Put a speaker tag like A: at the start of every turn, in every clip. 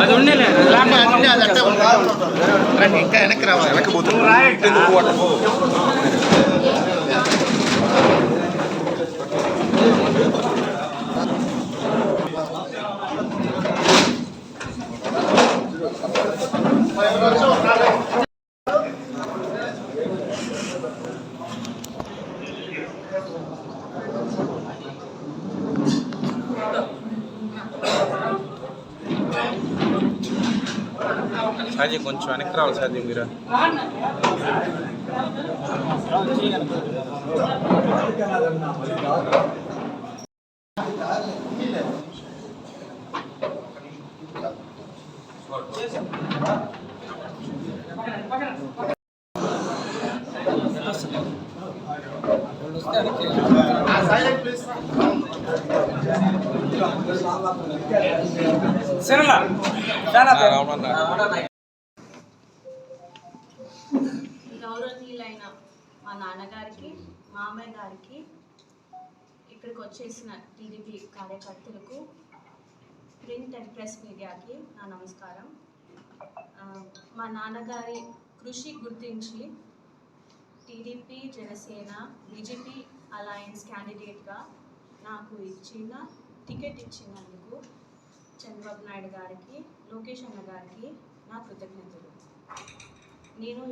A: అది ఉండేలే
B: ఇంకా వెనక్కి రావాలి, వెనక్కి పోతుంది.
A: సాజీ కొంచెం వెనక్కి రావాలి సాజీ మీరు.
C: గౌరవనీయులైన మా నాన్నగారికి, మామయ్య గారికి, ఇక్కడికి వచ్చేసిన టీడీపీ కార్యకర్తలకు, ప్రింట్ అండ్ ప్రెస్ మీడియాకి నా నమస్కారం. మా నాన్నగారి కృషి గుర్తించి టీడీపీ, జనసేన, బీజేపీ అలయన్స్ క్యాండిడేట్గా నాకు ఇచ్చిన టికెట్ ఇచ్చినందుకు చంద్రబాబు నాయుడు గారికి, లోకేష్ అన్న గారికి నా కృతజ్ఞతలు. నేను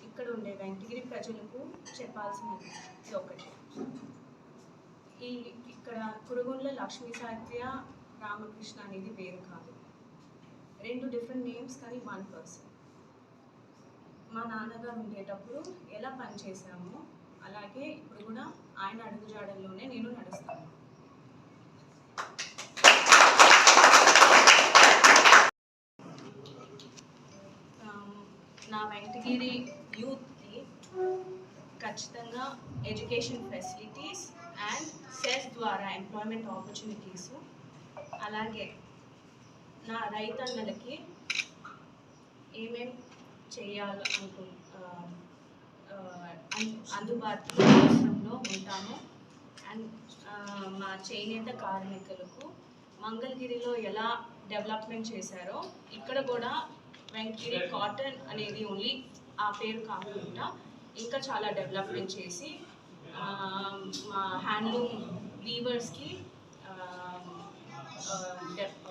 C: ఇక్కడ ఉండే వెంకటగిరి ప్రజలకు చెప్పాల్సినది ఒకటి, ఇక్కడ కురుగుండ్ల లక్ష్మీ సత్య రామకృష్ణ అనేది పేరు కాదు, 2 డిఫరెంట్ నేమ్స్ కానీ 1 పర్సన్. మా నాన్నగారు ఉండేటప్పుడు ఎలా పనిచేశామో అలాగే ఇప్పుడు కూడా ఆయన అడుగుజాడల్లోనే నేను నడుస్తాను. నా వెంకటగిరి యూత్కి ఖచ్చితంగా ఎడ్యుకేషన్ ఫెసిలిటీస్ అండ్ సెస్ ద్వారా ఎంప్లాయ్మెంట్ ఆపర్చునిటీస్, అలాగే నా రైతన్నలకి ఏమేం చేయాలనుకు అందుబాటులో ఉంటాము. అండ్ మా చేనేత కార్మికులకు మంగళగిరిలో ఎలా డెవలప్మెంట్ చేశారో ఇక్కడ కూడా వెంకటగిరి కాటన్ అనేది ఓన్లీ ఆ పేరు కాకుండా ఇంకా చాలా డెవలప్మెంట్ చేసి మా హ్యాండ్లూమ్ వీవర్స్కి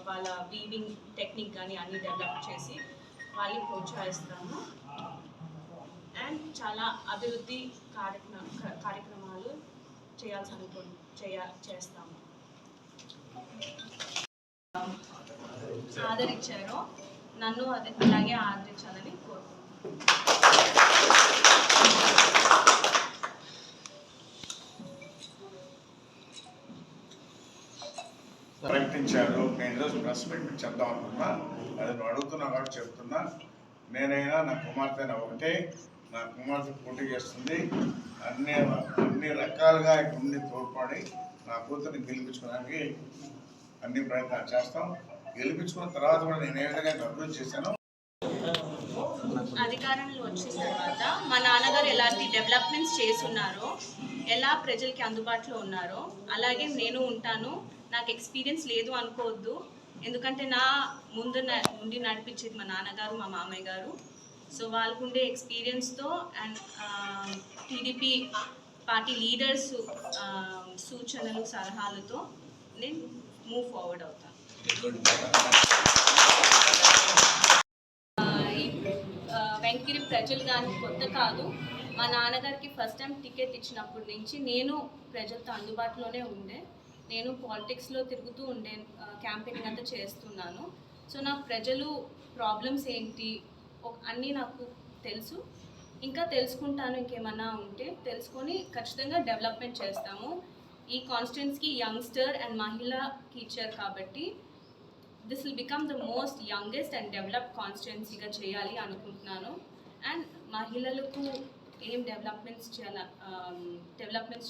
C: వాళ్ళ వీవింగ్ టెక్నిక్ కానీ అన్నీ డెవలప్ చేసి వాళ్ళని ప్రోత్సహిస్తాము. అండ్ చాలా అభివృద్ధి కార్యక్రమాలు చేస్తాము. ఆదరించారో నన్ను అలాగే ఆదరించాలని కోరుకుంటున్నాను.
B: ప్రకటించారు. నేను ఈరోజు ప్రెస్ మీట్ చెప్దాం అనుకున్నా, అది నువ్వు అడుగుతున్నా కాబట్టి చెప్తున్నా. నేనైనా నా కుమార్తె ఒకటే, నా కుమార్తె పోటీ చేస్తుంది. అన్ని రకాలుగా ఇక్కడ ఉండి తోడ్పడి నా కూతుర్ని గెలిపించుకోవడానికి అన్ని ప్రయత్నాలు చేస్తాం. గెలిపించుకున్న తర్వాత కూడా నేను ఏ విధంగా అభివృద్ధి చేశాను.
C: అధికారంలో వచ్చిన తర్వాత మా నాన్నగారు ఎలాంటి డెవలప్మెంట్స్ చేస్తున్నారో, ఎలా ప్రజలకి అందుబాటులో ఉన్నారో అలాగే నేను ఉంటాను. నాకు ఎక్స్పీరియన్స్ లేదు అనుకోవద్దు, ఎందుకంటే నా ముందు నడిపించేది మా నాన్నగారు, మా మామయ్య గారు. సో వాళ్ళకు ఉండే ఎక్స్పీరియన్స్తో అండ్ టీడీపీ పార్టీ లీడర్స్ సూచనలు, సలహాలతో నేను మూవ్ ఫార్వర్డ్ అవుతాను. వెంకటగిరి ప్రజలు కానీ కొత్త కాదు. మా నాన్నగారికి ఫస్ట్ టైం టికెట్ ఇచ్చినప్పటి నుంచి నేను ప్రజలతో అందుబాటులోనే ఉండే. నేను పాలిటిక్స్లో తిరుగుతూ ఉండే, క్యాంపెయినింగ్ అంతా చేస్తున్నాను. సో నాకు ప్రజలు ప్రాబ్లమ్స్ ఏంటి అన్నీ నాకు తెలుసు. ఇంకా తెలుసుకుంటాను, ఇంకేమన్నా ఉంటే తెలుసుకొని ఖచ్చితంగా డెవలప్మెంట్ చేస్తాము. ఈ కాన్స్టిట్యున్సీకి యంగ్స్టర్ అండ్ మహిళకి ఇచ్చారు కాబట్టి this will become the most youngest and developed కాన్స్టిట్యున్సీగా చేయాలి అనుకుంటున్నాను. అండ్ మహిళలకు ఏం డెవలప్మెంట్స్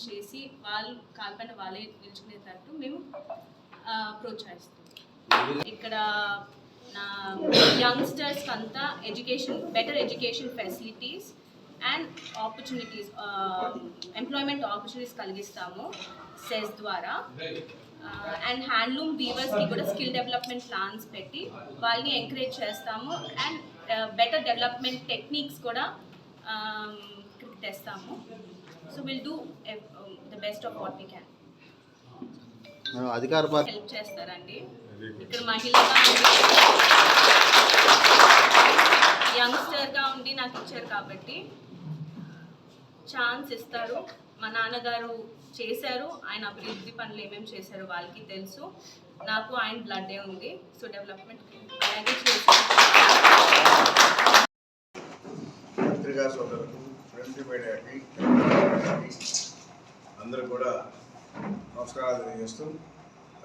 C: చేసి వాళ్ళు కాల్పన వాళ్ళే నిల్చుకునేటట్టు మేము ప్రోత్సహిస్తాం. ఇక్కడ నా యంగ్స్టర్స్కి అంతా better education facilities and opportunities, employment opportunities కలిగిస్తాము సెస్ ద్వారా. అండ్ హ్యాండ్లూమ్ వీవర్స్కి కూడా స్కిల్ డెవలప్మెంట్ ప్లాన్స్ పెట్టి వాళ్ళని ఎంకరేజ్ చేస్తాము. అండ్ బెటర్ డెవలప్మెంట్ టెక్నిక్స్ కూడా తెస్తాము. So will do the best of what we can.
D: అధికార పార్టీ
C: హెల్ప్ చేస్తారండి. ఇక్కడ మహిళగా యంగ్స్టర్గా ఉండి నాకు ఇచ్చారు కాబట్టి ఛాన్స్ ఇస్తారు. మా నాన్నగారు చేశారు, ఆయన అభివృద్ధి పనులు ఏమేమి చేశారో వాళ్ళకి తెలుసు. నాకు ఆయన బ్లడ్డే ఉంది. సో డెవలప్మెంట్ అలాగే చేశారు.
B: పత్రికా సోదరులకు, ప్రింట్ మీడియాకి అందరూ కూడా నమస్కారాలు తెలియజేస్తూ,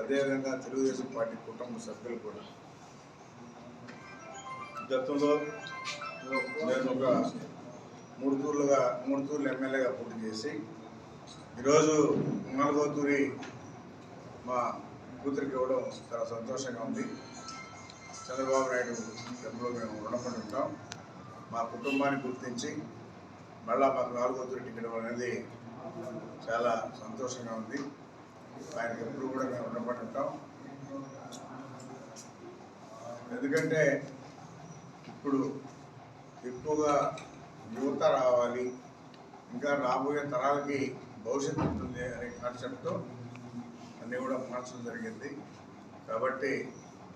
B: అదేవిధంగా తెలుగుదేశం పార్టీ కుటుంబ సభ్యులు కూడా గతంలో నేను ఒక మూడు తూర్లు ఎమ్మెల్యేగా పోటీ చేసి ఈరోజు 4వ తూరి మా కూతురికి ఇవ్వడం చాలా సంతోషంగా ఉంది. చంద్రబాబు నాయుడు ఎప్పుడూ మేము రుణపడి ఉంటాం. మా కుటుంబాన్ని గుర్తించి మళ్ళా మాకు 4వ తూరి టికెట్ ఇవ్వడం అనేది చాలా సంతోషంగా ఉంది. ఆయనకి ఎప్పుడు కూడా మేము రుణపడి ఉంటాం. ఎందుకంటే ఇప్పుడు ఎక్కువగా యువత రావాలి, ఇంకా రాబోయే తరాలకి భవిష్యత్తు ఉంటుంది అనే కాన్సెప్ట్తో అన్నీ కూడా మార్చడం జరిగింది. కాబట్టి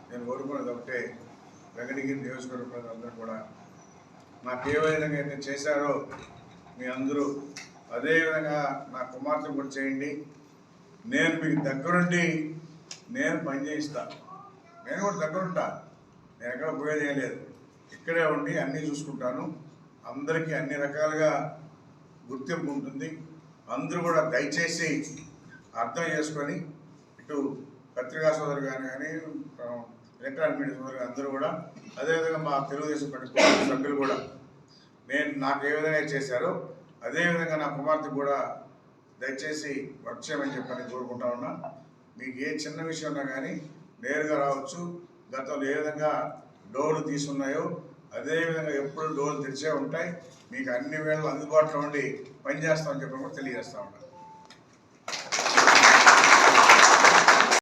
B: నేను కోరుకున్నది ఒకటే, వెంకటగిరి నియోజకవర్గ ప్రజలందరూ కూడా నాకు ఏ విధంగా అయితే చేశారో మీ అందరూ అదేవిధంగా నా కుమార్తె కూడా చేయండి. నేను మీకు దగ్గరుండి నేను పని చేయిస్తాను. నేను కూడా దగ్గరుంటా, నేను ఎక్కడ పోయేది ఏం లేదు. ఇక్కడే ఉండి అన్నీ చూసుకుంటాను. అందరికీ అన్ని రకాలుగా గుర్తింపు ఉంటుంది. అందరూ కూడా దయచేసి అర్థం చేసుకొని, ఇటు పత్రికా సోదరు కానీ ఎలక్ట్రానిక్ మీడియా సోదరు అందరూ కూడా, అదేవిధంగా మా తెలుగుదేశం పార్టీ సభ్యులు కూడా నాకు ఏ విధంగా చేశారో అదేవిధంగా నా కుమార్తె కూడా దయచేసి వర్క్ చేయమని చెప్పని కోరుకుంటా ఉన్నా. మీకు ఏ చిన్న విషయం ఉన్నా కానీ నేరుగా రావచ్చు. గతంలో ఏ విధంగా డోర్లు తీసున్నాయో అదేవిధంగా ఎప్పుడు డోర్లు తెరిచే ఉంటాయి. మీకు అన్ని వేళలు అందుబాటులో ఉండి పనిచేస్తామని చెప్పి కూడా తెలియజేస్తా ఉంటాను.